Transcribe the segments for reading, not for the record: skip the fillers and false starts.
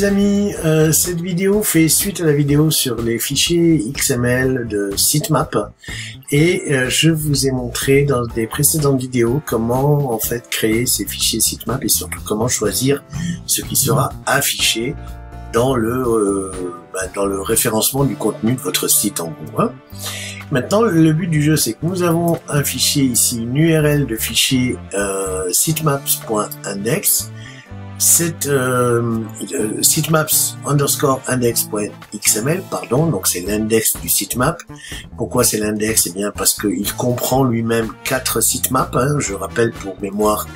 les amis, cette vidéo fait suite à la vidéo sur les fichiers XML de sitemap et je vous ai montré dans des précédentes vidéos comment en fait créer ces fichiers sitemap et surtout comment choisir ce qui sera affiché dans le référencement du contenu de votre site en gros. Hein. Maintenant, le but du jeu, c'est que nous avons un fichier ici, une URL de fichier sitemaps.index. Cette sitemaps_index.xml, pardon, donc c'est l'index du sitemap. Pourquoi c'est l'index? Eh bien parce qu'il comprend lui-même 4 sitemaps. Hein. Je rappelle pour mémoire,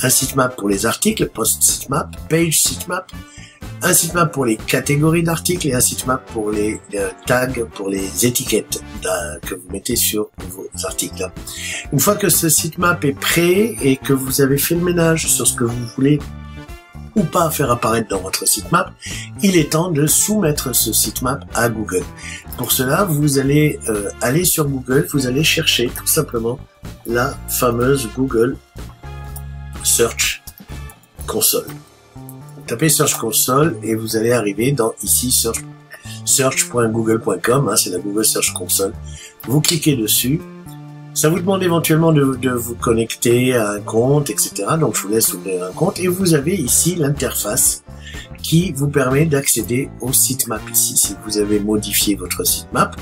un sitemap pour les articles, post sitemap, page sitemap, un sitemap pour les catégories d'articles et un sitemap pour les tags, pour les étiquettes que vous mettez sur vos articles. Une fois que ce sitemap est prêt et que vous avez fait le ménage sur ce que vous voulez ou pas faire apparaître dans votre sitemap, il est temps de soumettre ce sitemap à Google. Pour cela, vous allez aller sur Google, vous allez chercher tout simplement la fameuse Google Search Console. Vous tapez Search Console et vous allez arriver dans ici search.google.com, hein, c'est la Google Search Console. Vous cliquez dessus. Ça vous demande éventuellement de vous connecter à un compte, etc. Donc, je vous laisse ouvrir un compte. Et vous avez ici l'interface qui vous permet d'accéder au sitemap ici. Si vous avez modifié votre sitemap,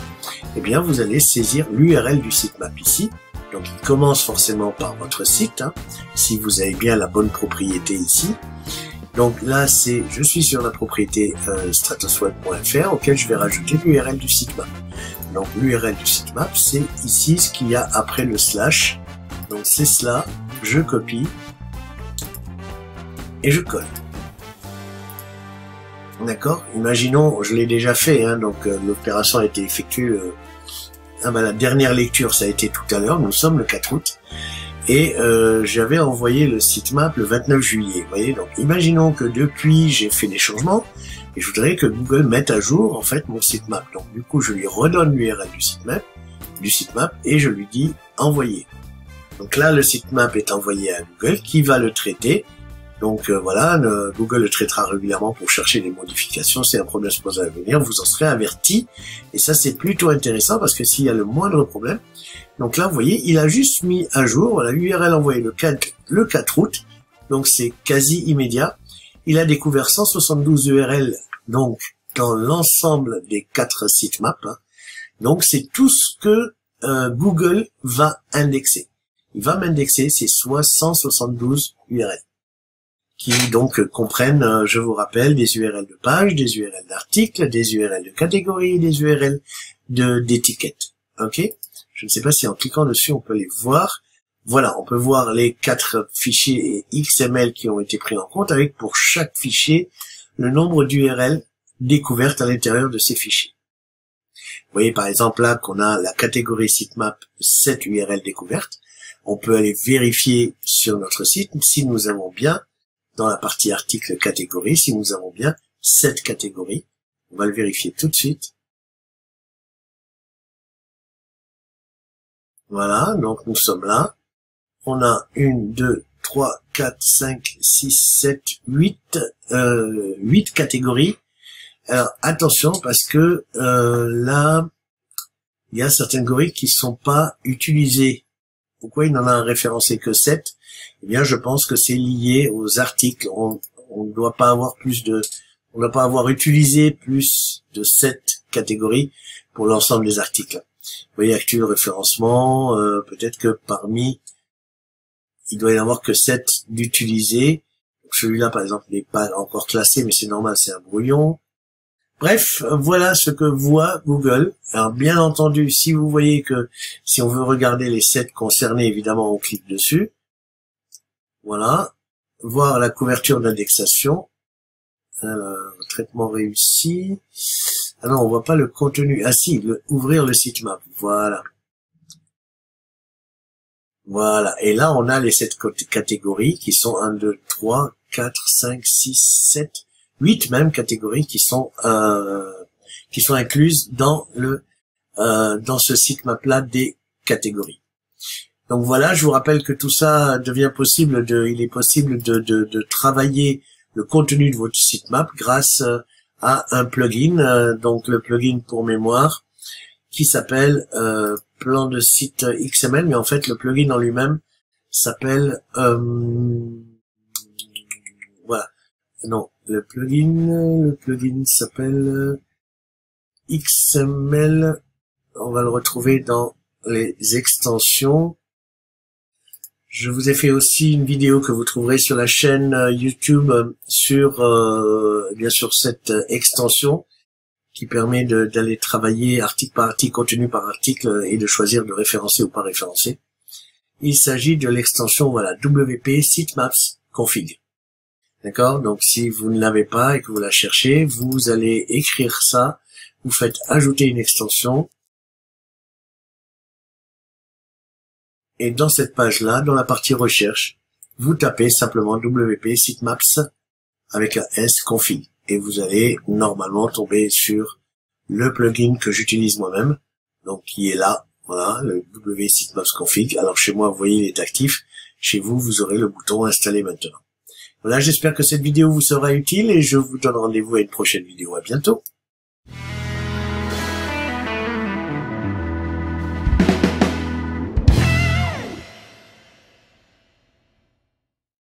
eh bien, vous allez saisir l'URL du sitemap ici. Donc, il commence forcément par votre site, hein, si vous avez bien la bonne propriété ici. Donc là, je suis sur la propriété stratosweb.fr auquel je vais rajouter l'URL du sitemap. Donc l'URL du sitemap, c'est ici ce qu'il y a après le slash. Donc c'est cela, je copie et je colle. D'accord? Imaginons, je l'ai déjà fait, hein, donc l'opération a été effectuée. La dernière lecture, ça a été tout à l'heure, nous sommes le 4 août. Et j'avais envoyé le sitemap le 29 juillet. Vous voyez, donc imaginons que depuis j'ai fait des changements et je voudrais que Google mette à jour en fait mon sitemap. Donc du coup je lui redonne l'URL du sitemap et je lui dis envoyer. Donc là le sitemap est envoyé à Google qui va le traiter. Donc voilà, Google le traitera régulièrement pour chercher des modifications. Si un problème se pose à venir, vous en serez averti. Et ça c'est plutôt intéressant parce que s'il y a le moindre problème, donc là, vous voyez, il a juste mis à jour la URL envoyée le 4 août, donc c'est quasi immédiat. Il a découvert 172 URL, donc dans l'ensemble des 4 sitemaps. Hein. Donc c'est tout ce que Google va indexer. Il va m'indexer ces 172 URL, qui donc comprennent, je vous rappelle, des URL de page, des URL d'articles, des URL de catégories, des URL d'étiquettes. Ok? Je ne sais pas si en cliquant dessus, on peut les voir. Voilà, on peut voir les 4 fichiers XML qui ont été pris en compte avec pour chaque fichier le nombre d'URL découvertes à l'intérieur de ces fichiers. Vous voyez par exemple là qu'on a la catégorie sitemap 7 URL découvertes. On peut aller vérifier sur notre site si nous avons bien, dans la partie article catégorie, si nous avons bien 7 catégories. On va le vérifier tout de suite. Voilà, donc nous sommes là. On a 1, 2, 3, 4, 5, 6, 7, 8 catégories. Alors attention parce que là, il y a certaines catégories qui sont pas utilisées. Pourquoi il n'en a référencé que 7? Eh bien, je pense que c'est lié aux articles. On ne doit pas avoir on ne doit pas avoir utilisé plus de 7 catégories pour l'ensemble des articles. Vous voyez, actuel référencement, peut-être que parmi, il doit y en avoir que 7 d'utilisés. Celui-là, par exemple, n'est pas encore classé, mais c'est normal, c'est un brouillon. Bref, voilà ce que voit Google. Alors, bien entendu, si vous voyez que, si on veut regarder les 7 concernés, évidemment, on clique dessus. Voilà. Voir la couverture d'indexation. Traitement réussi. Ah non, on voit pas le contenu. Ah si, ouvrir le sitemap. Voilà. Voilà. Et là, on a les 7 catégories qui sont 1, 2, 3, 4, 5, 6, 7, 8 même catégories qui sont incluses dans ce sitemap-là des catégories. Donc voilà, je vous rappelle que tout ça devient possible il est possible de travailler le contenu de votre sitemap grâce à un plugin, donc le plugin pour mémoire, qui s'appelle plan de site XML, mais en fait le plugin en lui-même s'appelle voilà, non, le plugin s'appelle XML. On va le retrouver dans les extensions. Je vous ai fait aussi une vidéo que vous trouverez sur la chaîne YouTube sur bien sûr cette extension qui permet d'aller travailler article par article, contenu par article et de choisir de référencer ou pas référencer. Il s'agit de l'extension voilà WP Sitemaps Config. D'accord? Donc si vous ne l'avez pas et que vous la cherchez, vous allez écrire ça, vous faites ajouter une extension. Et dans cette page-là, dans la partie recherche, vous tapez simplement WP Sitemaps avec un S config. Et vous allez normalement tomber sur le plugin que j'utilise moi-même. Donc, qui est là. Voilà, le WP Sitemaps config. Alors, chez moi, vous voyez, il est actif. Chez vous, vous aurez le bouton installer maintenant. Voilà, j'espère que cette vidéo vous sera utile et je vous donne rendez-vous à une prochaine vidéo. À bientôt.